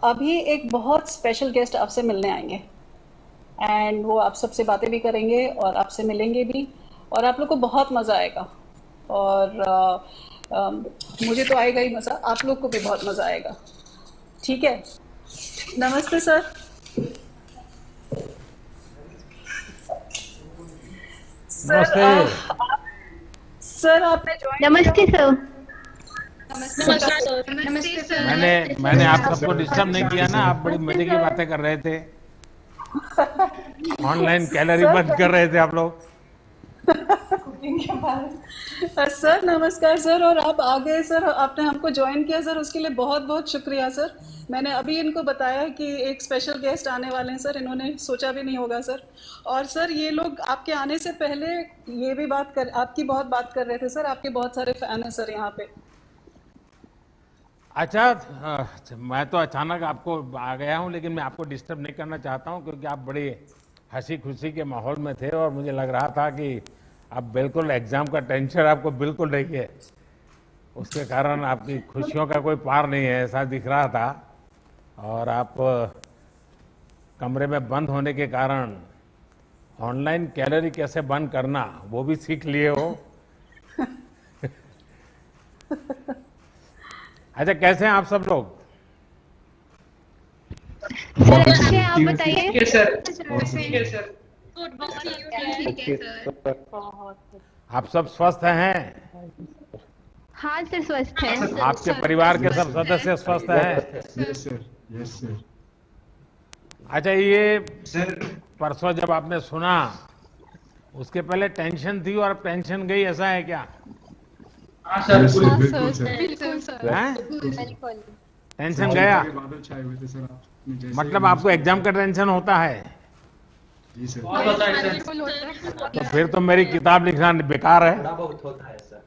अभी एक बहुत स्पेशल गेस्ट आपसे मिलने आएंगे एंड वो आप सबसे बातें भी करेंगे और आपसे मिलेंगे भी और आप लोग को बहुत मज़ा आएगा और मुझे तो आएगा ही मज़ा, आप लोग को भी बहुत मज़ा आएगा। ठीक है, नमस्ते सर। सर नमस्ते। सर आपने ज्वाइन नमस्ते सर। नमस्कार सर। नमस्ते सर। मैंने आप सबको डिस्टर्ब नहीं किया ना? आप बड़ी मजे की बातें कर रहे थे, ऑनलाइन कैलोरी बंद कर रहे थे आप लोग। सर नमस्कार सर, और आप आ गए सर, आपने हमको ज्वाइन किया सर, उसके लिए बहुत बहुत शुक्रिया सर। मैंने अभी इनको बताया कि एक स्पेशल गेस्ट आने वाले हैं सर, इन्होंने सोचा भी नहीं होगा सर। और सर ये लोग आपके आने से पहले ये भी आपकी बहुत बात कर रहे थे सर, आपके बहुत सारे फैन हैं सर यहाँ पे। अच्छा, मैं तो अचानक आपको आ गया हूँ, लेकिन मैं आपको डिस्टर्ब नहीं करना चाहता हूँ क्योंकि आप बड़े हंसी खुशी के माहौल में थे और मुझे लग रहा था कि अब बिल्कुल एग्जाम का टेंशन आपको बिल्कुल नहीं है, उसके कारण आपकी खुशियों का कोई पार नहीं है ऐसा दिख रहा था। और आप कमरे में बंद होने के कारण ऑनलाइन कैलोरी कैसे बंद करना वो भी सीख लिए हो। अच्छा, कैसे हैं आप सब लोग? सर अच्छे, आप बताइए। ठीक है सर। ठीक है सर। Good morning sir. आप सब स्वस्थ हैं? हाँ सर, स्वस्थ है। आपके परिवार के सब सदस्य स्वस्थ हैं? Yes sir, yes sir. अच्छा, ये सर परसों जब आपने सुना उसके पहले टेंशन थी और अब टेंशन गई, ऐसा है क्या? हाँ सर। बिल्कुल सर। बिल्कुल सर। हैं? बिल्कुल। टेंशन गया? बादल छाए हुए थे सर, आपने जैसे मतलब आपको एग्जाम का टेंशन होता है? जी सर। बहुत होता है सर। तो फिर तो मेरी किताब लिखना बेकार है। बहुत होता है सर।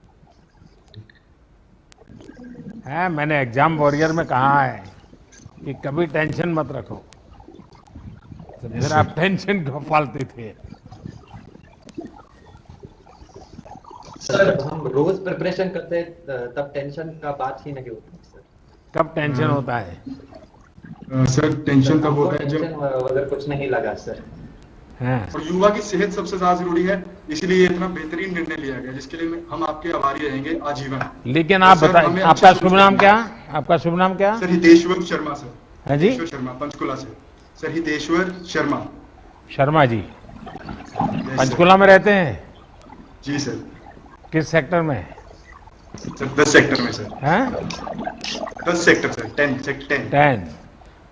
मैंने एग्जाम वॉरियर में कहा है कि कभी टेंशन मत रखो, तो फिर आप टेंशन क्यों पालते थे? सर हम रोज प्रिपरेशन करते हैं तब टेंशन का बात ही नहीं होती सर। कब टेंशन होता है? सर टेंशन तब होता है जब टेंशन अगर कुछ नहीं लगा सर। हैं? और युवा की सेहत सबसे ज्यादा जरूरी है, इसलिए इतना बेहतरीन निर्णय लिया गया जिसके लिए हम आपके आभारी रहेंगे आजीवन। लेकिन आप सर, बताइए, हमें आपका अच्छी शुभ नाम क्या? आपका शुभ नाम क्या सर हितेश्वर शर्मा सर। है जी? हितेश्वर शर्मा, पंचकुला से। सर हितेश्वर शर्मा। शर्मा जी यस, पंचकुला में रहते हैं? सर। जी सर। किस सेक्टर में? सर 10 सेक्टर में सर। हैं? 10 सेक्टर सर, 10 सेक्टर 10। 10।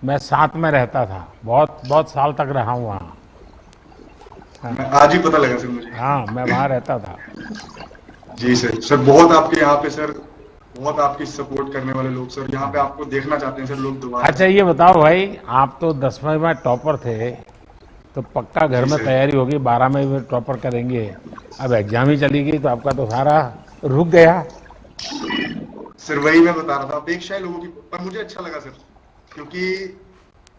मैं 7 में रहता था, बहुत बहुत साल तक रहा हूँ वहाँ। आज ही पता लगा सर मुझे। हाँ, मैं वहाँ रहता था। जी सर। सर बहुत आपके यहाँ पे सर, बहुत आपकी सपोर्ट करने वाले लोग सर यहाँ पे आपको देखना चाहते हैं सर लोग दोबारा। अच्छा, ये बताओ भाई, आप तो 10वीं में टॉपर थे, तो पक्का घर जी में सर। तैयारी होगी, 12 में भी टॉपर करेंगे। अब एग्जाम ही चली गई तो आपका तो सारा रुक गया। सर वही मैं बता रहा था, अपेक्षाएं लोगों की, पर मुझे अच्छा लगा सर, क्योंकि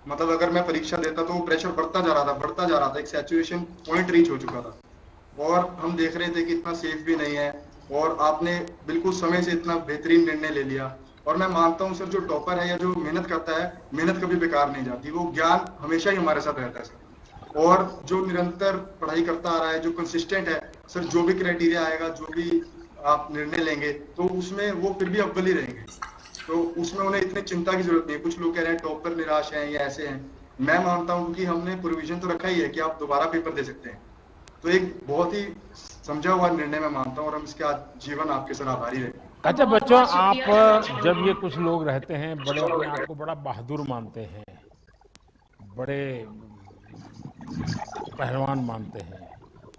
मतलब अगर मैं परीक्षा देता तो वो प्रेशर बढ़ता जा रहा था, एक सैचुरेशन पॉइंट रीच हो चुका था और हम देख रहे थे कि इतना सेफ भी नहीं है। और आपने बिल्कुल समय से इतना बेहतरीन निर्णय ले लिया और मैं मानता हूँ सर, जो टॉपर है या जो मेहनत करता है, मेहनत कभी बेकार नहीं जाती, वो ज्ञान हमेशा ही हमारे साथ रहता है सर। और जो निरंतर पढ़ाई करता आ रहा है, जो कंसिस्टेंट है सर, जो भी क्राइटेरिया आएगा, जो भी आप निर्णय लेंगे तो उसमें वो फिर भी अव्वल ही रहेंगे, तो उसमें उन्हें इतनी चिंता की जरूरत नहीं। कुछ लोग कह रहे हैं टॉपर निराश हैं या ऐसे हैं, मैं मानता हूं कि हमने प्रोविजन तो रखा ही है कि आप दोबारा पेपर दे सकते हैं, तो एक बहुत ही समझा हुआ निर्णय मैं मानता हूं और हम इसके जीवन आपके सर आभारी रहे। अच्छा बच्चों, आप जब ये कुछ लोग रहते हैं बड़े अपने आप को बड़ा बहादुर मानते हैं, बड़े पहलवान मानते हैं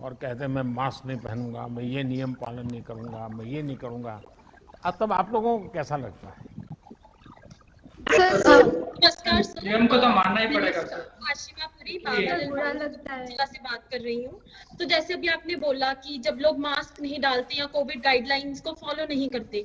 और कहते हैं मैं मास्क नहीं पहनूंगा, मैं ये नियम पालन नहीं करूंगा, मैं ये नहीं करूंगा, तब आप लोगों को कैसा लगता है? नमस्कार सर। नियम को तो मानना ही पड़ेगा सर। आशिमा पुरी बुरा लगता है जिला से बात कर रही हूँ। तो जैसे अभी आपने बोला कि जब लोग मास्क नहीं डालते या कोविड गाइडलाइंस को फॉलो नहीं करते,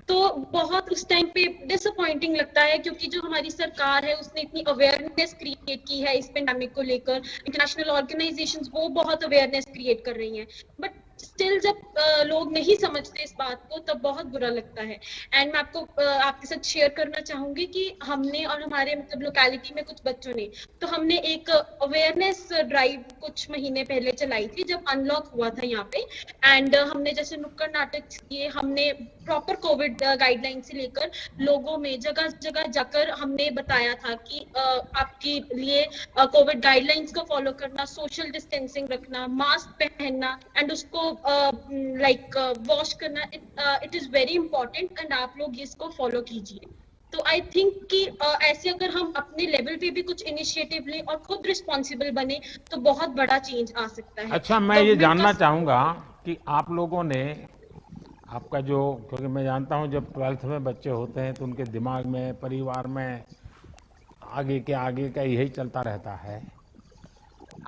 तो बहुत उस टाइम पे डिसअपॉइंटिंग लगता है, क्योंकि जो हमारी सरकार है उसने इतनी अवेयरनेस क्रिएट की है इस पेंडेमिक को लेकर, इंटरनेशनल ऑर्गेनाइजेशंस वो बहुत अवेयरनेस क्रिएट कर रही हैं, बट स्टिल जब लोग नहीं समझते इस बात को तब बहुत बुरा लगता है। एंड मैं आपको आपके साथ शेयर करना चाहूंगी कि हमने और हमारे मतलब लोकेलिटी में कुछ बच्चों ने, तो हमने एक अवेयरनेस ड्राइव कुछ महीने पहले चलाई थी जब अनलॉक हुआ था यहाँ पे। एंड हमने जैसे नुक्कड़ नाटक किए, हमने प्रॉपर कोविड गाइडलाइन से लेकर लोगों में जगह जगह जाकर हमने बताया था कि आपके लिए कोविड गाइडलाइंस को फॉलो करना, सोशल डिस्टेंसिंग रखना, मास्क पहनना एंड उसको लाइक वॉश करना, it is very important and आप लोग इसको फॉलो कीजिए। तो आई थिंक कि ऐसे अगर हम अपने लेवल पे भी कुछ इनिशिएटिव लें और खुद रिस्पॉन्सिबल बने तो बहुत बड़ा चेंज आ सकता है। अच्छा, मैं ये जानना चाहूंगा कि आप लोगों ने आपका जो, क्योंकि मैं जानता हूँ जब 12th में बच्चे होते हैं तो उनके दिमाग में, परिवार में आगे का यही चलता रहता है।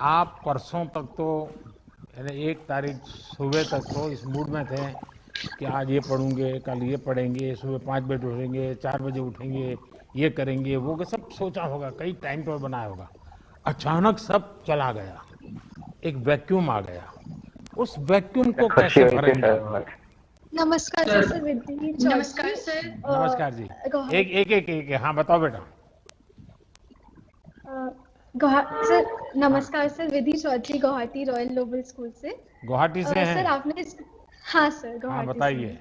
आप परसों तक तो यानी 1 तारीख सुबह तक तो इस मूड में थे कि आज ये पढ़ूंगे, कल ये पढ़ेंगे, सुबह 5 बजे उठेंगे, 4 बजे उठेंगे, ये करेंगे, वो सब सोचा होगा, कई टाइम टेबल बनाया होगा। अचानक सब चला गया, एक वैक्यूम आ गया। उस वैक्यूम को कैसे भरेंगे? नमस्कार सर, विधि नमस्कार सर। नमस्कार जी। एक हाँ बताओ बेटा। सर नमस्कार sir, Vidhi Chaudhary Guwahati royal global school से। गुवाहाटी से हैं? सर आपने हाँ सर, गुवाहाटी। हाँ बताइए।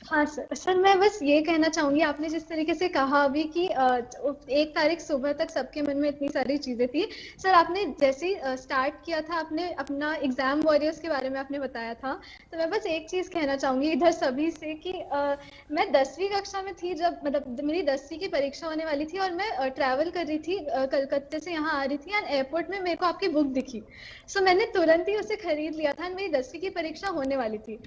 हाँ सर मैं बस ये कहना चाहूंगी, आपने जिस तरीके से कहा अभी कि 1 तारीख सुबह तक सबके मन में इतनी सारी चीजें थी। सर आपने जैसे ही स्टार्ट किया था, आपने अपना एग्जाम वॉरियर्स के बारे में आपने बताया था, तो मैं बस एक चीज कहना चाहूंगी इधर सभी से कि मैं 10वीं कक्षा में थी जब, मतलब मेरी 10वीं की परीक्षा होने वाली थी और मैं ट्रैवल कर रही थी, कलकत्ते से यहाँ आ रही थी एंड एयरपोर्ट में मेरे को आपकी बुक दिखी। सो मैंने तुरंत ही उसे खरीद लिया था। मेरी 10वीं की परीक्षा होने वाली थी।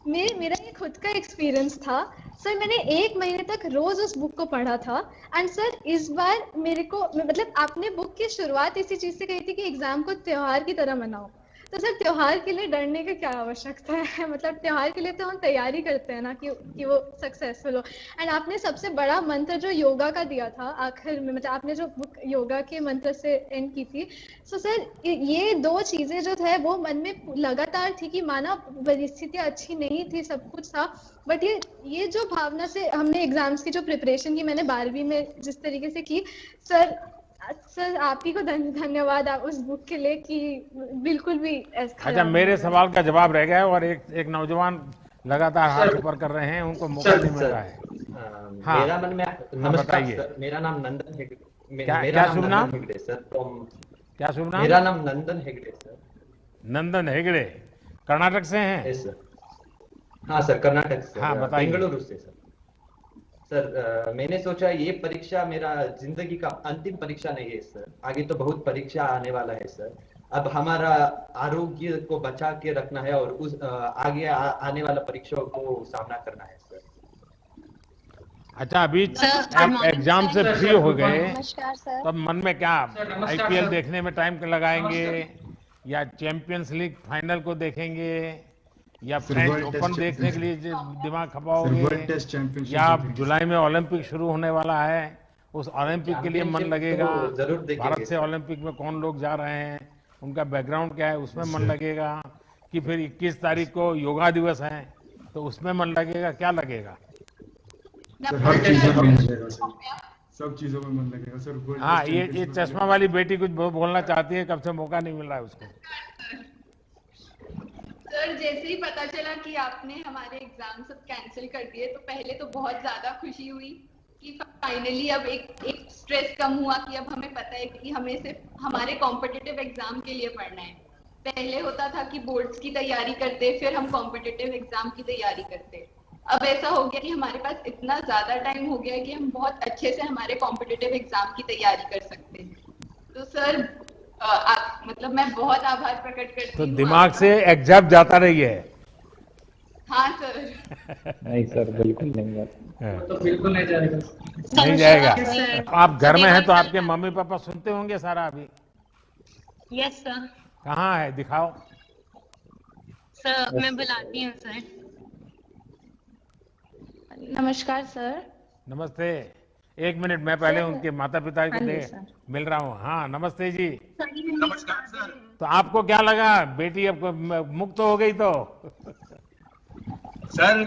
मेरा ये खुद का एक्सपीरियंस था सर। मैंने 1 महीने तक रोज उस बुक को पढ़ा था एंड सर इस बार मेरे को, मतलब आपने बुक की शुरुआत इसी चीज से कही थी कि एग्जाम को त्योहार की तरह मनाओ। तो सर त्योहार के लिए डरने की क्या आवश्यकता है? मतलब त्योहार के लिए तो हम तैयारी करते हैं ना कि वो सक्सेसफुल हो। एंड आपने सबसे बड़ा मंत्र जो योगा का दिया था आखिर में, मतलब आपने जो बुक योगा के मंत्र से एंड की थी, सो सर ये 2 चीजें जो थे वो मन में लगातार थी कि माना परिस्थितियां अच्छी नहीं थी, सब कुछ था, बट ये जो भावना से हमने एग्जाम्स की जो प्रिपरेशन की मैंने 12वीं में जिस तरीके से की, सर आप ही को धन्यवाद आप उस बुक के लिए कि बिल्कुल भी अच्छा, मेरे सवाल का जवाब रह गया है और एक नौजवान लगातार हाथ ऊपर कर रहे हैं, उनको मौका नहीं मिल रहा है। हाँ, मेरा मन में, नमस्कार सर, मेरा नाम नंदन हेगड़े। क्या शुभ नाम? सर क्या शुभ नाम? मेरा नाम नंदन हेगड़े सर। नंदन हेगड़े कर्नाटक से हैं? सर हाँ सर, कर्नाटक से। हाँ बताइए। बेंगलुरु से सर। सर मैंने सोचा ये परीक्षा मेरा जिंदगी का अंतिम परीक्षा नहीं है सर, आगे तो बहुत परीक्षा आने वाला है सर। अब हमारा आरोग्य को बचा के रखना है और उस आगे आने वाला परीक्षाओं को सामना करना है सर। अच्छा, अभी एग्जाम से फ्री हो गए तब मन में क्या, आईपीएल देखने में टाइम लगाएंगे या चैंपियंस लीग फाइनल को देखेंगे या फ्रेंच ओपन देखने के लिए दिमाग खपाओगे या जुलाई में ओलंपिक शुरू होने वाला है उस ओलंपिक के लिए मन लगेगा? भारत से ओलंपिक में कौन लोग जा रहे हैं, उनका बैकग्राउंड क्या है, उसमें मन लगेगा? कि फिर 21 तारीख को योगा दिवस है तो उसमें मन लगेगा? क्या लगेगा? हर चीजों में मन लगेगा सर, सब चीजों में मन लगेगा सर। हाँ, ये चश्मा वाली बेटी कुछ बोलना चाहती है, कब से मौका नहीं मिल रहा है उसको। सर जैसे ही पता चला कि आपने हमारे एग्जाम सब कैंसिल कर दिए तो पहले तो बहुत ज्यादा खुशी हुई कि फाइनली अब एक स्ट्रेस कम हुआ कि अब हमें पता है कि हमें सिर्फ हमारे कॉम्पिटिटिव एग्जाम के लिए पढ़ना है। पहले होता था कि बोर्ड्स की तैयारी करते, फिर हम कॉम्पिटिटिव एग्जाम की तैयारी करते। अब ऐसा हो गया कि हमारे पास इतना ज्यादा टाइम हो गया है कि हम बहुत अच्छे से हमारे कॉम्पिटिटिव एग्जाम की तैयारी कर सकते हैं। तो सर मतलब मैं बहुत आभार प्रकट करती हूँ। तो दिमाग से एग्जाम जाता नहीं है? हाँ सर। नहीं सर, बिल्कुल नहीं जाता। तो बिल्कुल नहीं जाएगा। नहीं जाएगा। आप घर में हैं तो आपके मम्मी पापा सुनते होंगे सारा अभी? Yes sir. कहाँ है, दिखाओ। सर मैं बुलाती हूँ सर। नमस्कार सर। नमस्ते। एक मिनट, मैं पहले उनके माता पिता को हाँ जी सर। मिल रहा हूँ। हाँ, नमस्ते जी। नमस्कार सर। तो आपको क्या लगा, बेटी अब मुक्त हो गई तो? सर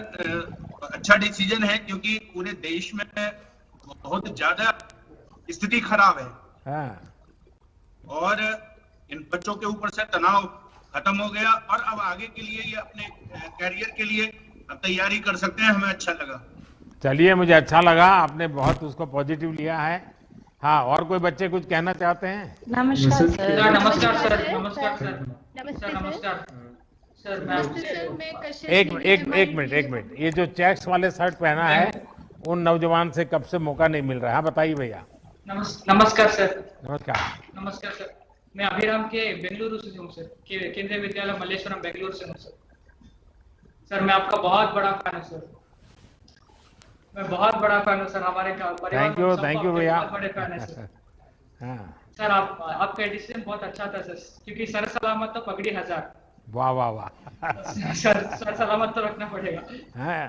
अच्छा डिसीजन है, क्योंकि पूरे देश में बहुत ज्यादा स्थिति खराब है। हाँ, और इन बच्चों के ऊपर से तनाव खत्म हो गया, और अब आगे के लिए ये अपने कैरियर के लिए अब तैयारी कर सकते हैं। हमें अच्छा लगा। चलिए, मुझे अच्छा लगा, आपने बहुत उसको पॉजिटिव लिया है। हाँ, और कोई बच्चे कुछ कहना चाहते हैं? नमस्कार सर। नमस्कार सर। नमस्कार सर। नमस्ते सर नमस्कार सर। मैं नमस्ते सर, मैं कशिश एक नेगी, एक मिनट, ये जो चेक्स वाले शर्ट पहना है, उन नौजवान से कब से मौका नहीं मिल रहा है? हाँ, बताइए भैया। नमस्कार सर। नमस्कार। नमस्कार सर। मैं अभिराम के बेंगलुरु से हूँ सर, केंद्रीय विद्यालय मल्लेश्वरम बेंगलुरु से हूँ सर। सर मैं आपका बहुत बड़ा फैन हूँ सर, मैं बहुत बड़ा फैन हूँ सर। हमारे परिवार थैंक यू भैया। बहुत बड़े फैन है सर। हाँ, सर आपका डिसीजन बहुत अच्छा था सर, क्योंकि सर सलामत तो पगड़ी 1000। वाह वाह वाह। सर सलामत तो रखना पड़ेगा। हाँ,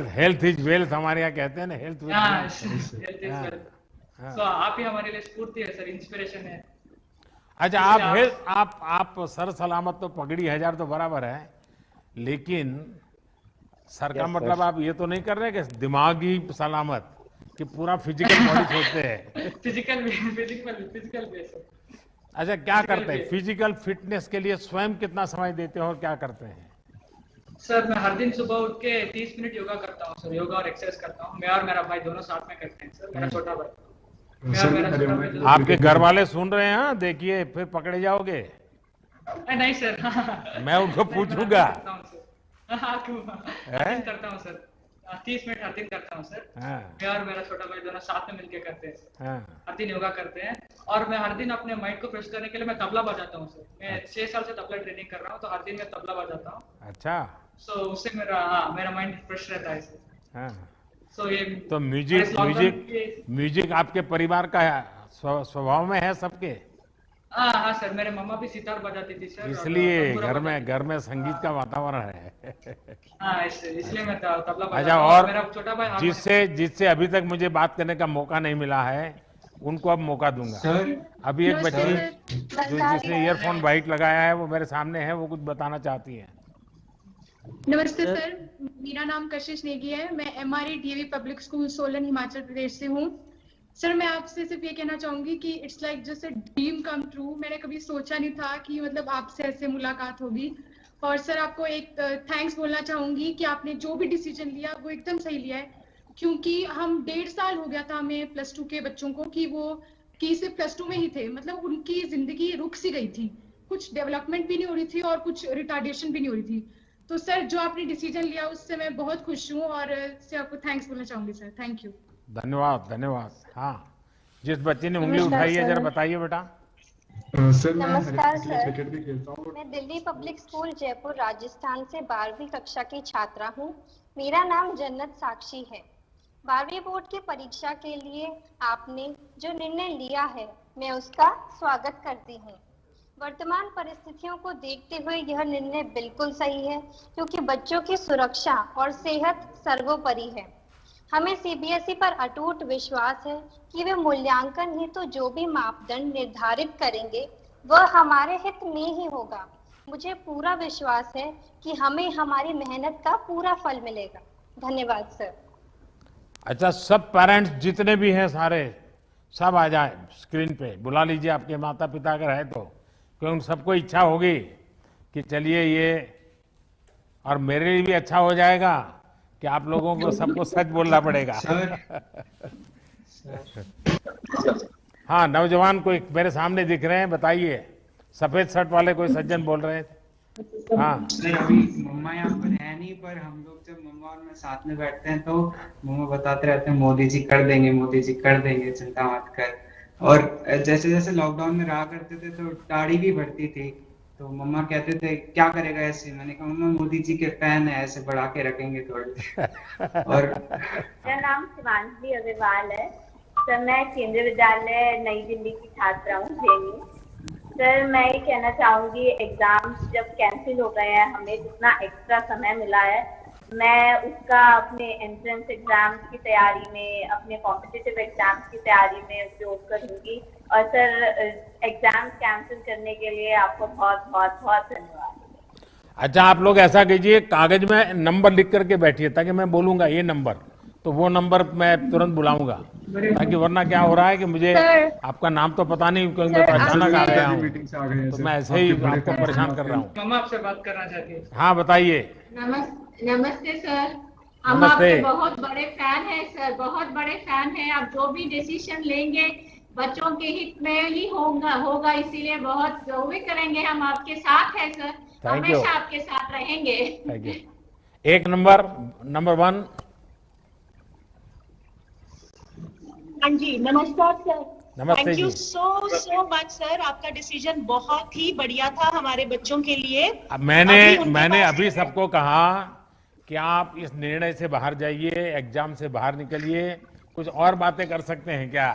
हेल्थ इज वेल्थ, हमारे यहाँ कहते हैं ना, हेल्थ इज वेल्थ। तो आप ही हमारे लिए स्फूर्ति है सर, इंस्पिरेशन है। अच्छा, आप सर सलामत तो पगड़ी 1000 तो बराबर है, लेकिन सर का मतलब आप ये तो नहीं कर रहे कि दिमागी सलामत, कि पूरा फिजिकल बॉडी सोचते हैं? Physical base. अच्छा, क्या करते हैं फिजिकल फिटनेस के लिए? स्वयं कितना समय देते हो और क्या करते हैं? सर मैं हर दिन सुबह उठ के 30 मिनट योगा करता हूँ सर। योगा और एक्सरसाइज करता हूँ। मैं और मेरा भाई दोनों साथ में करते हैं सर। मेरा छोटा भाई। आपके घर वाले सुन रहे हैं? देखिए, फिर पकड़े जाओगे। नहीं सर। मैं उनको पूछूंगा। करता हूँ सर, 30 मिनट हर दिन करता हूँ सर। मैं और मेरा छोटा भाई दोनों साथ में मिलके करते हैं। हर दिन योगा करते हैं, और मैं हर दिन अपने माइंड को फ्रेश करने के लिए मैं तबला बजाता हूँ सर। मैं 6 साल से तबला ट्रेनिंग कर रहा हूँ, तो हर दिन मैं तबला बजाता हूँ। अच्छा। सो उससे मेरा माइंड फ्रेश रहता है सर। तो म्यूजिक आपके परिवार का स्वभाव में है सबके? हाँ सर, मेरे मम्मा भी सितार बजाती थी सर, इसलिए घर में संगीत का वातावरण है। हाँ, इसलिए मैं तबला बजाता हूँ। अच्छा, और मेरा छोटा भाई जिससे अभी तक मुझे बात करने का मौका नहीं मिला है, उनको अब मौका दूंगा। अभी एक बच्ची जिसने ईयरफोन वाइट लगाया है, वो मेरे सामने है, वो कुछ बताना चाहती है। नमस्ते सर, मेरा नाम कशिश नेगी है। मैं MRE DAV public school Solan Himachal Pradesh से हूँ। सर मैं आपसे सिर्फ ये कहना चाहूंगी कि it's like just a dream come true. मैंने कभी सोचा नहीं था कि मतलब आपसे ऐसे मुलाकात होगी। और सर आपको एक थैंक्स बोलना चाहूंगी कि आपने जो भी डिसीजन लिया वो एकदम सही लिया है, क्योंकि हम 1.5 साल हो गया था हमें +2 के बच्चों को कि सिर्फ +2 में ही थे, मतलब उनकी जिंदगी रुक सी गई थी, कुछ डेवलपमेंट भी नहीं हो रही थी और कुछ रिटार्डेशन भी नहीं हो रही थी। तो सर जो आपने डिसीजन लिया उससे मैं बहुत खुश हूँ, और इससे आपको थैंक्स बोलना चाहूंगी सर। Thank you. धन्यवाद। हाँ, जिस बच्चे ने उंगली उठाई है, जरा बताइए बेटा। सर नमस्कार सर, क्रिकेट भी खेलता हूँ। मैं दिल्ली पब्लिक स्कूल जयपुर राजस्थान से 12वीं कक्षा की छात्रा हूँ। मेरा नाम जन्नत साक्षी है। 12वीं बोर्ड की परीक्षा के लिए आपने जो निर्णय लिया है, मैं उसका स्वागत करती हूँ। वर्तमान परिस्थितियों को देखते हुए यह निर्णय बिल्कुल सही है, क्योंकि बच्चों की सुरक्षा और सेहत सर्वोपरि है। हमें CBSE पर अटूट विश्वास है कि वे मूल्यांकन हेतु जो भी मापदंड निर्धारित करेंगे वह हमारे हित में ही होगा। मुझे पूरा विश्वास है कि हमें हमारी मेहनत का पूरा फल मिलेगा। धन्यवाद सर। अच्छा, सब पेरेंट्स जितने भी हैं सारे, सब आ जाए स्क्रीन पे। बुला लीजिए आपके माता पिता अगर है तो, क्योंकि उन सबको इच्छा होगी कि चलिए ये, और मेरे लिए भी अच्छा हो जाएगा कि आप लोगों को सबको सच बोलना पड़ेगा। हाँ, नौजवान कोई मेरे सामने दिख रहे हैं, बताइए। सफेद शर्ट वाले कोई सज्जन बोल रहे हैं। हाँ सर, अभी मम्मा यहाँ पर है नहीं, पर हम लोग जब मम्मा और मैं साथ में बैठते हैं तो मम्मा बताते रहते हैं मोदी जी कर देंगे, मोदी जी कर देंगे, चिंता मत कर। और जैसे जैसे लॉकडाउन में रहा करते थे तो दाढ़ी भी बढ़ती थी, तो मम्मा कहते थे क्या करेगा ऐसे। मैंने कहा मम्मा मोदी जी के फैन है, ऐसे बढ़ा के रखेंगे थोड़े। और मेरा नाम शिवांशी अग्रवाल है सर, मैं केंद्रीय विद्यालय नई दिल्ली की छात्रा हूँ, जेएनयू। सर मैं ये कहना चाहूंगी, एग्जाम्स जब कैंसिल हो गए हैं, हमें जितना एक्स्ट्रा समय मिला है मैं उसका अपने एंट्रेंस एग्जाम्स की तैयारी में, अपने कॉम्पिटिटिव एग्जाम्स की तैयारी में उपयोग करूंगी। और सर, एग्जाम्स कैंसिल करने के लिए आपको बहुत बहुत बहुत धन्यवाद। अच्छा, आप लोग ऐसा कीजिए, कागज में नंबर लिख करके बैठिए, ताकि मैं बोलूंगा ये नंबर, तो वो नंबर मैं तुरंत बुलाऊंगा, ताकि वरना क्या हो रहा है कि मुझे आपका नाम तो पता नहीं, क्योंकि मैं तो अचानक आ गया हूँ, तो मैं ऐसे ही आपको परेशान कर रहा हूँ। मम्मा आपसे बात करना चाहती है। हाँ, बताइए। नमस्ते सर, हम नमस्ते। आपके बहुत बड़े फैन हैं सर, बहुत बड़े फैन हैं। आप जो भी डिसीजन लेंगे बच्चों के हित में ही होगा, इसीलिए बहुत जो भी करेंगे हम आपके साथ हैं सर, हमेशा आपके साथ रहेंगे। Thank you. एक नंबर 1। हाँ जी, नमस्कार सर। नमस्ते थैंक यू जी। सो मच सर, आपका डिसीजन बहुत ही बढ़िया था हमारे बच्चों के लिए। अब मैंने अभी सबको कहा कि आप इस निर्णय से बाहर जाइए, एग्जाम से बाहर निकलिए, कुछ और बातें कर सकते हैं क्या?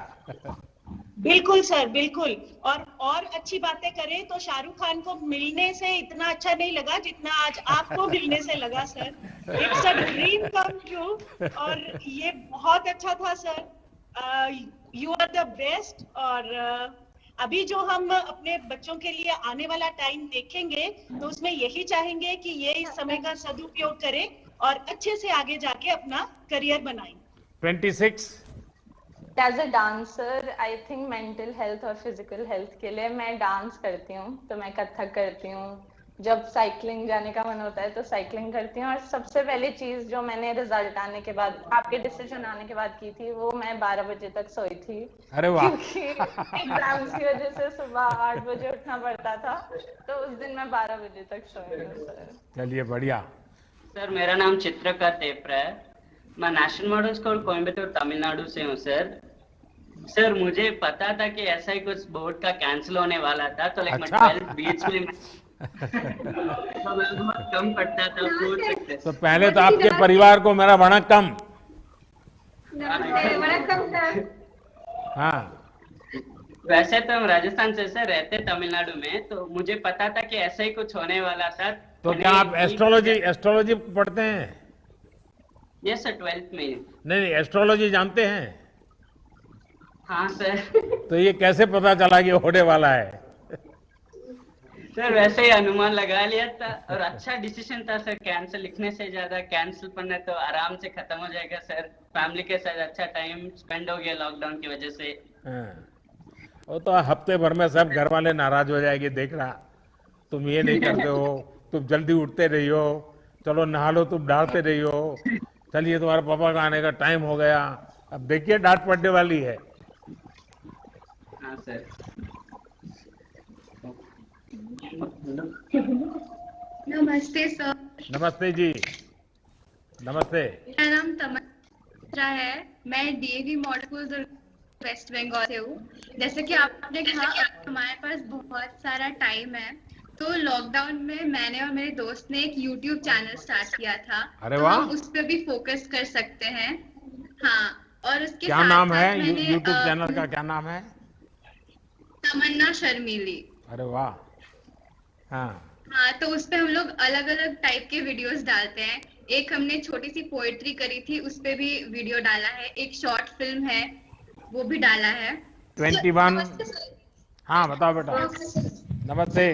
बिल्कुल सर, बिल्कुल। और अच्छी बातें करें तो शाहरुख खान को मिलने से इतना अच्छा नहीं लगा जितना आज आपको मिलने से लगा sir. It's a dream come true, और ये बहुत अच्छा था sir. You are the best. और अभी जो हम अपने बच्चों के लिए आने वाला टाइम देखेंगे तो उसमें यही चाहेंगे कि ये इस समय का सदुपयोग करें और अच्छे से आगे जाके अपना करियर बनाएं। 26। As a dancer I think mental health और फिजिकल हेल्थ के लिए मैं डांस करती हूँ, तो मैं कथक करती हूँ। जब साइकिलिंग जाने का मन होता है तो साइकिलिंग करती हूँ। और सबसे पहली चीज जो मैंने रिजल्ट आने के बाद, आपके डिसीजन आने के बाद की थी, वो मैं 12 बजे तक सोई थी। अरे वाह। क्योंकि एग्जाम्स की वजह से सुबह 8 बजे उठना पड़ता था, तो उस दिन मैं 12 बजे तक सोई हूँ सर। चलिए, बढ़िया। सर, मेरा नाम चित्रका तेपरा है। मैं national model school Coimbatore Tamil Nadu से हूँ सर, मुझे पता था कि ऐसा ही कुछ बोर्ड का कैंसिल होने वाला था, तो लाइक मैं 12th बीच में तो मैं बहुत कम पढ़ता था, बोल सकते। तो पहले तो आपके परिवार को मेरा वणक्कम। वणक्कम सर। हाँ, वैसे तो हम राजस्थान से सर, रहते तमिलनाडु में, तो मुझे पता था कि ऐसा ही कुछ होने वाला था। तो क्या आप एस्ट्रोलॉजी पढ़ते हैं? यस सर, 12th में। नहीं, एस्ट्रोलॉजी जानते हैं? हाँ सर। तो ये कैसे पता चला कि होने वाला है? सर, वैसे ही अनुमान लगा लिया था, और अच्छा डिसीजन था सर। कैंसिल लिखने से ज्यादा कैंसिल पढ़ना तो आराम से खत्म हो जाएगा सर। फैमिली के साथ अच्छा टाइम स्पेंड हो गया लॉकडाउन की वजह से। वो तो हफ्ते भर में सब घर वाले नाराज हो जाएंगे, देख रहा तुम ये नहीं करते हो, तुम जल्दी उठते रही हो, चलो नहा लो, तुम डालते रही हो, चलिए तुम्हारे पापा का आने का टाइम हो गया। अब देखिए डांट पड़ने वाली है। हाँ सर। नमस्ते सर। नमस्ते जी। नमस्ते। मेरा नाम तमन्ना है, मैं डीएवी मॉडल स्कूल वेस्ट बंगाल से हूँ। जैसे कि आपने कहा हमारे पास बहुत सारा टाइम है, तो लॉकडाउन में मैंने और मेरे दोस्त ने एक यूट्यूब चैनल स्टार्ट किया था। अरे तो वाह। हम उस पर भी फोकस कर सकते हैं। हाँ, और उसके क्या नाम है यूट्यूब चैनल का? क्या नाम है? तमन्ना शर्मीली। अरे वाह। हाँ, तो उस पे हम लोग अलग अलग टाइप के वीडियोस डालते हैं। एक हमने छोटी सी पोएट्री करी थी, उस पे भी वीडियो डाला है। एक शॉर्ट फिल्म है, वो भी डाला है। 21। हाँ, बताओ बेटा। नमस्ते।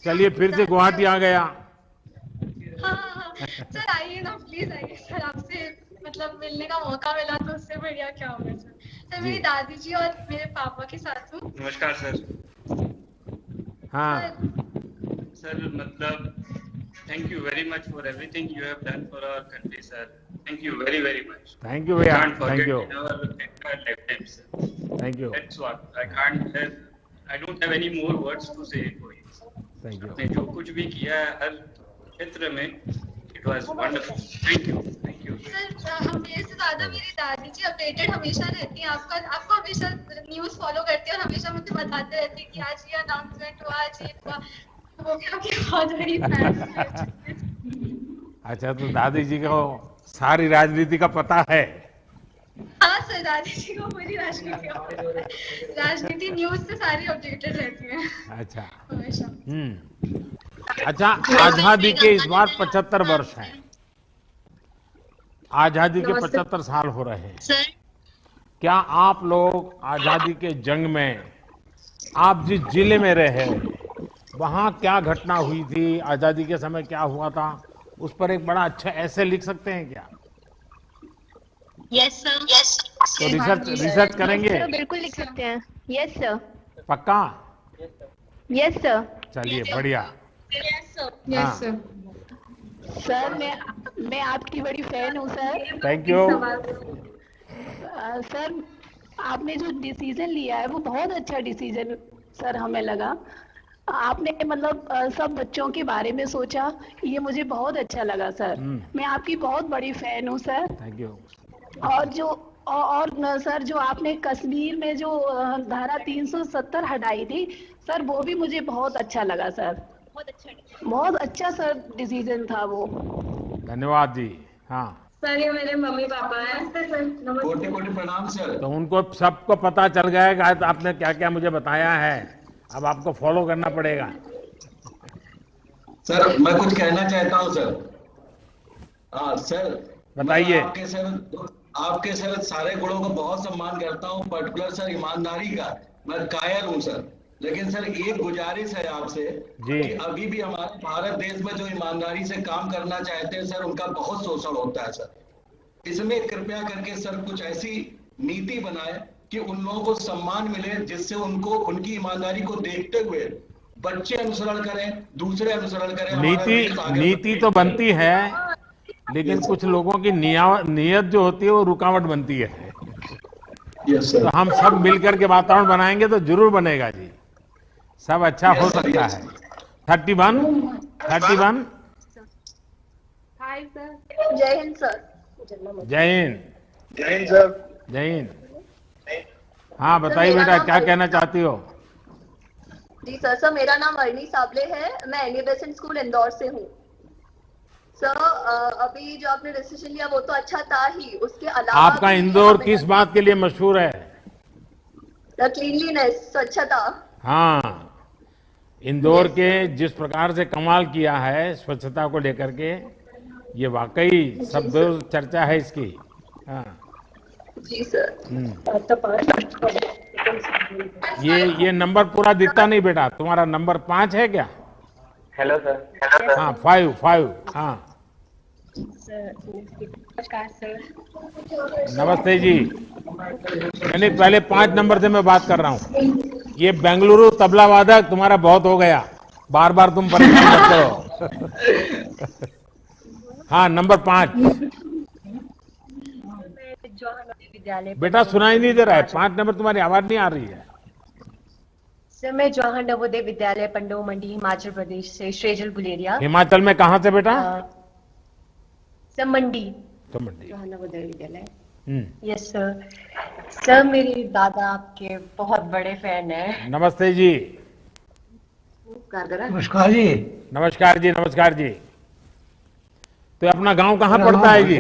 चलिए, फिर से गुवाहाटी आ गया। हाँ सर, आइए ना, प्लीज आइए सर। आपसे मतलब मिलने का मौका मिला तो उससे बढ़िया क्या होगा सर। सर, मेरी दादी जी और मेरे पापा के साथ हूँ। नमस्कार सर। हाँ सर, मतलब thank you very much for everything you have done for our country sir. Thank you very very much. Thank you भैया, thank you, thank you. That's what I don't have any more words to say for you. Thank you. आपने जो कुछ भी किया है हर क्षेत्र में, it was wonderful. Thank you, thank you. Sir, मेरे से ज्यादा मेरी दादी जी अपडेटेड हमेशा रहती हैं। आपको हमेशा न्यूज़ फॉलो करती है और हमेशा मुझे बताते रहती है कि आज ये अनाउंसमेंट हुआ, आज ये हुआ। वो भी आपकी बहुत बड़ी फैन है। अच्छा, तो दादी जी को सारी राजनीति का पता है? हाँ सर, दादी जी को पूरी राजनीति न्यूज़ से सारी अपडेटेड रहती है। अच्छा। हमेशा। अच्छा, आजादी के इस बार 75 वर्ष हैं। आजादी के नमस्ते 75 साल हो रहे हैं। सर। क्या आप लोग आजादी के जंग में, आप जिस जिले में रहे, वहाँ क्या घटना हुई थी, आजादी के समय क्या हुआ था, उस पर एक बड़ा अच्छा ऐसे लिख सकते हैं क्या? Yes sir. तो रिसर्च करेंगे? सर, बिल्कुल लिख सकते हैं। Yes sir. पक्का? Yes sir. चलिए बढ़िया। Yes sir. हाँ। सर मैं आपकी बड़ी फैन हूँ सर। Thank you. सर आपने जो डिसीजन लिया है वो बहुत अच्छा डिसीजन सर हमें लगा। आपने मतलब सब बच्चों के बारे में सोचा, ये मुझे बहुत अच्छा लगा सर। मैं आपकी बहुत बड़ी फैन हूँ सर। Thank you. और न, सर जो आपने कश्मीर में जो धारा 370 हटाई थी सर, वो भी मुझे बहुत अच्छा लगा सर। बहुत अच्छा सर डिसीजन था वो। धन्यवाद जी। हाँ सर ये मेरे मम्मी पापा हैं सर। कोटि प्रणाम सर। तो उनको सबको पता चल गया कि आपने क्या क्या मुझे बताया है, अब आपको फॉलो करना पड़ेगा। सर मैं कुछ कहना चाहता हूँ सर। हाँ सर बताइए। आपके सर सारे गुणों को बहुत सम्मान करता हूँ, पर्टिकुलर सर ईमानदारी का मैं कायल हूँ सर। लेकिन सर एक गुजारिश है आपसे कि अभी भी हमारे भारत देश में जो ईमानदारी से काम करना चाहते हैं सर, उनका बहुत शोषण होता है सर। इसमें कृपया करके सर कुछ ऐसी नीति बनाए कि उन लोगों को सम्मान मिले, जिससे उनको उनकी ईमानदारी को देखते हुए बच्चे अनुसरण करें, दूसरे अनुसरण करें। नीति तो बनती है, लेकिन कुछ लोगों की नियत जो होती है वो रुकावट बनती है। तो हम सब मिलकर के वातावरण बनाएंगे तो जरूर बनेगा जी, सब अच्छा हो सकता है। 31। Hi sir. जय हिंद सर। जय हिंद सर। जय हिंद। हाँ बताइए बेटा, क्या कहना चाहती हो? जी सर मेरा नाम अर्नी साबले है, मैं एनी बेसेंट स्कूल इंदौर से हूँ सर। अभी जो आपने डिसीजन लिया वो तो अच्छा था ही, उसके अलावा आपका इंदौर किस बात के लिए मशहूर है? क्लीनलीनेस, स्वच्छता। हाँ, इंदौर के जिस प्रकार से कमाल किया है स्वच्छता को लेकर के, ये वाकई सब चर्चा है इसकी। हाँ जी सर। ये नंबर पूरा दिखता नहीं बेटा, तुम्हारा नंबर 5 है क्या? Hello sir. हाँ 5। हाँ नमस्कार सर। नमस्ते जी। यानी पहले 5 नंबर से मैं बात कर रहा हूँ। ये बेंगलुरु तबला वादक तुम्हारा बहुत हो गया, बार बार तुम परेशान करते हो। हाँ नंबर 5। बेटा सुनाई नहीं दे रहा है, 5 नंबर तुम्हारी आवाज नहीं आ रही है। सर मैं जवाहर नवोदय विद्यालय पंडो मंडी हिमाचल प्रदेश से श्रेजल बुलेरिया। हिमाचल में कहाँ से बेटा? सर मंडी। तो मंडी Jawahar Navodaya Vidyalaya. Yes sir. Sir मेरे दादा आपके बहुत बड़े फैन है। नमस्ते जी। नमस्कार जी। नमस्कार जी। नमस्कार जी। तो अपना गांव कहाँ पड़ता है जी?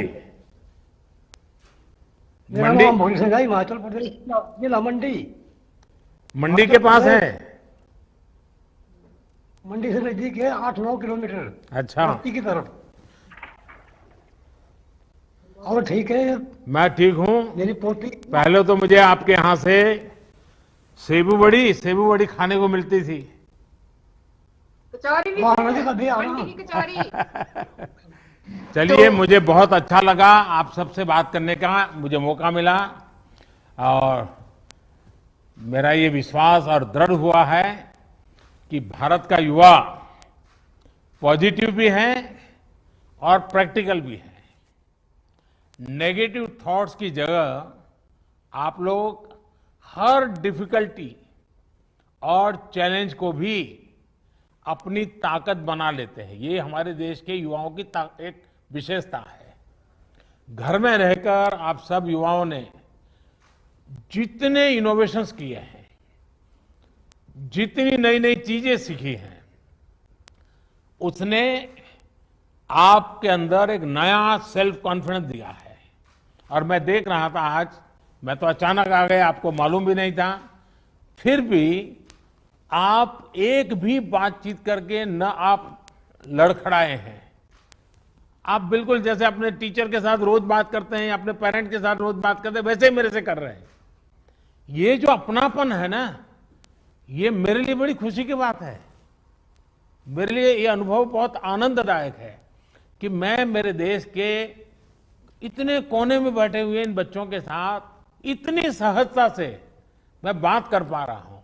मंडी हिमाचल प्रदेश जिला मंडी। मंडी के पास है? मंडी से नजदीक है, 8-9 किलोमीटर। अच्छा की तरफ। और ठीक है? मैं ठीक हूँ। मेरी पोती। पहले तो मुझे आपके यहाँ से सेबू बड़ी खाने को मिलती थी। चलिए मुझे बहुत अच्छा लगा आप सबसे बात करने का मुझे मौका मिला, और मेरा ये विश्वास और दृढ़ हुआ है कि भारत का युवा पॉजिटिव भी है और प्रैक्टिकल भी है। नेगेटिव थॉट्स की जगह आप लोग हर डिफिकल्टी और चैलेंज को भी अपनी ताकत बना लेते हैं। ये हमारे देश के युवाओं की एक विशेषता है। घर में रहकर आप सब युवाओं ने जितने इनोवेशंस किए हैं, जितनी नई नई चीजें सीखी हैं, उसने आपके अंदर एक नया सेल्फ कॉन्फिडेंस दिया है। और मैं देख रहा था आज, मैं तो अचानक आ गया, आपको मालूम भी नहीं था, फिर भी आप एक भी बातचीत करके न आप लड़खड़ाए हैं। आप बिल्कुल जैसे अपने टीचर के साथ रोज बात करते हैं, अपने पेरेंट के साथ रोज बात करते हैं, वैसे ही मेरे से कर रहे हैं। ये जो अपनापन है ना, ये मेरे लिए बड़ी खुशी की बात है। मेरे लिए ये अनुभव बहुत आनंददायक है कि मैं मेरे देश के इतने कोने में बैठे हुए इन बच्चों के साथ इतनी सहजता से मैं बात कर पा रहा हूं।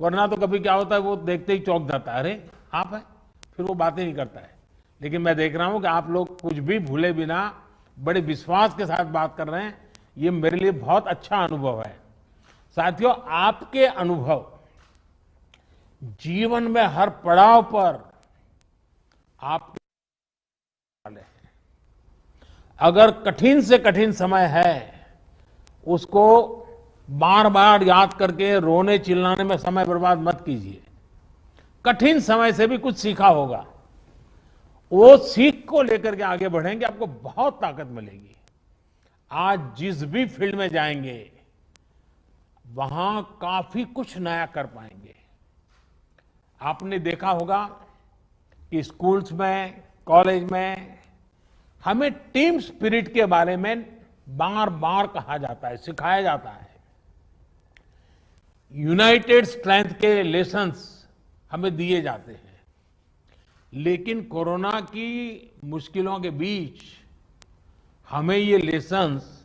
वरना तो कभी क्या होता है, वो देखते ही चौंक जाता है, अरे आप है, फिर वो बातें नहीं करता है। लेकिन मैं देख रहा हूं कि आप लोग कुछ भी भूले बिना बड़े विश्वास के साथ बात कर रहे हैं। ये मेरे लिए बहुत अच्छा अनुभव है। साथियों, आपके अनुभव जीवन में हर पड़ाव पर आप वाले हैं। अगर कठिन से कठिन समय है, उसको बार बार याद करके रोने चिल्लाने में समय बर्बाद मत कीजिए। कठिन समय से भी कुछ सीखा होगा, वो सीख को लेकर के आगे बढ़ेंगे, आपको बहुत ताकत मिलेगी। आज जिस भी फील्ड में जाएंगे वहां काफी कुछ नया कर पाएंगे। आपने देखा होगा कि स्कूल्स में, कॉलेज में हमें टीम स्पिरिट के बारे में बार बार कहा जाता है, सिखाया जाता है। यूनाइटेड स्ट्रेंथ के लेसन्स हमें दिए जाते हैं। लेकिन कोरोना की मुश्किलों के बीच हमें ये लेसन्स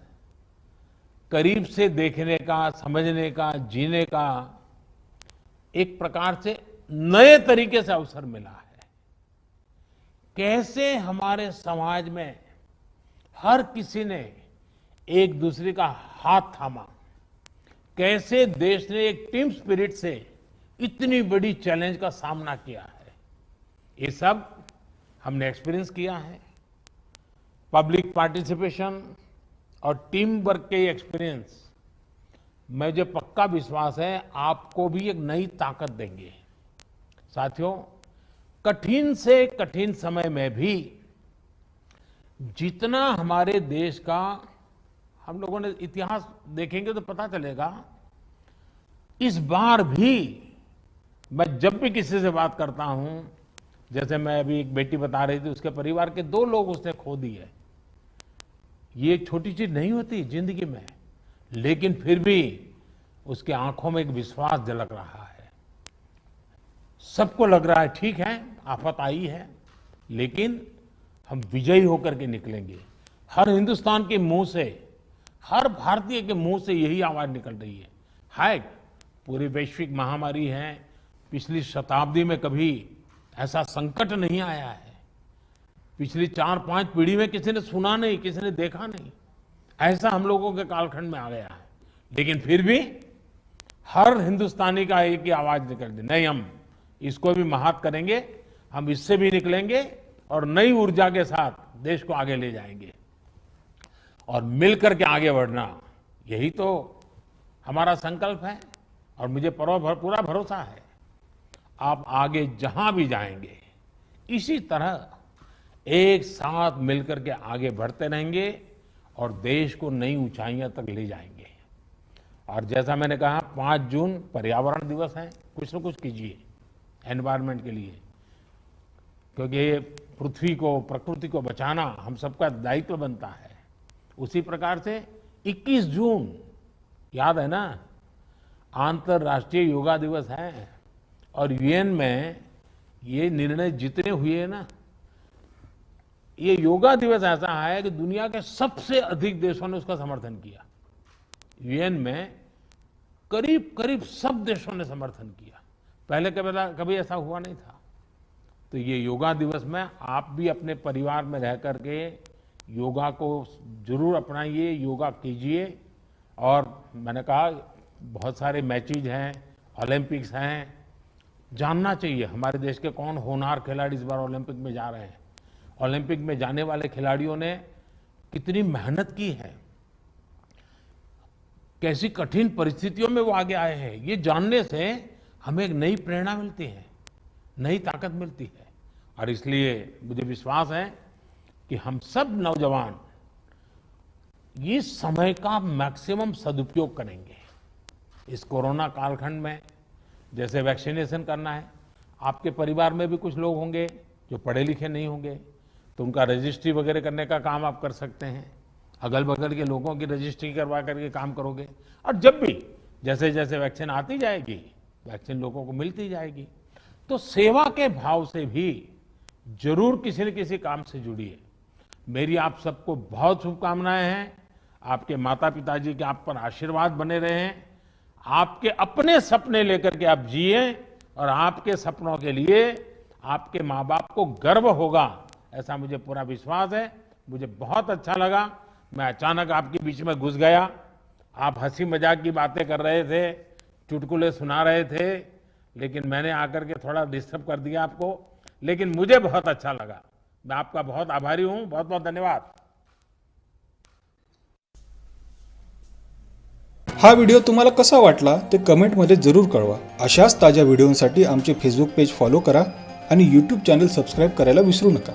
करीब से देखने का, समझने का, जीने का एक प्रकार से नए तरीके से अवसर मिला है। कैसे हमारे समाज में हर किसी ने एक दूसरे का हाथ थामा, कैसे देश ने एक टीम स्पिरिट से इतनी बड़ी चैलेंज का सामना किया है, ये सब हमने एक्सपीरियंस किया है। पब्लिक पार्टिसिपेशन और टीम वर्क के एक्सपीरियंस, मुझे पक्का विश्वास है आपको भी एक नई ताकत देंगे। साथियों, कठिन से कठिन समय में भी जितना हमारे देश का हम लोगों ने इतिहास देखेंगे तो पता चलेगा, इस बार भी मैं जब भी किसी से बात करता हूं, जैसे मैं अभी एक बेटी बता रही थी, उसके परिवार के 2 लोग उसने खो दिए। ये एक छोटी चीज नहीं होती जिंदगी में, लेकिन फिर भी उसके आंखों में एक विश्वास झलक रहा है। सबको लग रहा है ठीक है, आफत आई है, लेकिन हम विजयी होकर के निकलेंगे। हर हिंदुस्तान के मुंह से, हर भारतीय के मुंह से यही आवाज निकल रही है। हाय, पूरी वैश्विक महामारी है, पिछली शताब्दी में कभी ऐसा संकट नहीं आया है। पिछली 4-5 पीढ़ी में किसी ने सुना नहीं, किसी ने देखा नहीं, ऐसा हम लोगों के कालखंड में आ गया है। लेकिन फिर भी हर हिंदुस्तानी का एक ही आवाज निकल रही, नहीं हम इसको भी महात करेंगे, हम इससे भी निकलेंगे और नई ऊर्जा के साथ देश को आगे ले जाएंगे। और मिलकर के आगे बढ़ना, यही तो हमारा संकल्प है। और मुझे पूरा भरोसा है आप आगे जहां भी जाएंगे इसी तरह एक साथ मिलकर के आगे बढ़ते रहेंगे और देश को नई ऊंचाइयां तक ले जाएंगे। और जैसा मैंने कहा, 5 जून पर्यावरण दिवस है, कुछ न कुछ कीजिए एनवायरनमेंट के लिए, क्योंकि ये पृथ्वी को, प्रकृति को बचाना हम सबका दायित्व बनता है। उसी प्रकार से 21 जून याद है ना, अंतर्राष्ट्रीय योगा दिवस है। और यूएन में ये निर्णय जितने हुए हैं ना, ये योगा दिवस ऐसा है कि दुनिया के सबसे अधिक देशों ने उसका समर्थन किया। यूएन में करीब करीब सब देशों ने समर्थन किया। पहले कभी ऐसा हुआ नहीं था। तो ये योगा दिवस में आप भी अपने परिवार में रह करके योगा को जरूर अपनाइए, योगा कीजिए। और मैंने कहा बहुत सारे मैचेज हैं, ओलंपिक्स हैं, जानना चाहिए हमारे देश के कौन होनहार खिलाड़ी इस बार ओलंपिक में जा रहे हैं। ओलंपिक में जाने वाले खिलाड़ियों ने कितनी मेहनत की है, कैसी कठिन परिस्थितियों में वो आगे आए हैं, ये जानने से हमें एक नई प्रेरणा मिलती है, नई ताकत मिलती है। और इसलिए मुझे विश्वास है कि हम सब नौजवान इस समय का मैक्सिमम सदुपयोग करेंगे। इस कोरोना कालखंड में जैसे वैक्सीनेशन करना है, आपके परिवार में भी कुछ लोग होंगे जो पढ़े लिखे नहीं होंगे, तो उनका रजिस्ट्री वगैरह करने का काम आप कर सकते हैं, अगल बगल के लोगों की रजिस्ट्री करवा करके काम करोगे। और जब भी जैसे जैसे वैक्सीन आती जाएगी, वैक्सीन लोगों को मिलती जाएगी, तो सेवा के भाव से भी जरूर किसी न किसी काम से जुड़िए। मेरी आप सबको बहुत शुभकामनाएं हैं। आपके माता पिताजी के आप पर आशीर्वाद बने रहे हैं। आपके अपने सपने लेकर के आप जिए और आपके सपनों के लिए आपके माँ बाप को गर्व होगा, ऐसा मुझे पूरा विश्वास है। मुझे बहुत अच्छा लगा, मैं अचानक आपके बीच में घुस गया। आप हंसी मजाक की बातें कर रहे थे, चुटकुले सुना रहे थे, लेकिन मैंने आकर के थोड़ा डिस्टर्ब कर दिया आपको, लेकिन मुझे बहुत अच्छा लगा। मैं आपका बहुत आभारी हूं। बहुत बहुत धन्यवाद। हा व्हिडिओ तुम्हाला कसा वाटला ते कमेंटमध्ये जरूर कळवा। अशाच ताज्या व्हिडिओंसाठी आमचे फेसबुक पेज फॉलो करा आणि यूट्यूब चॅनल सबस्क्राइब करायला विसरू नका।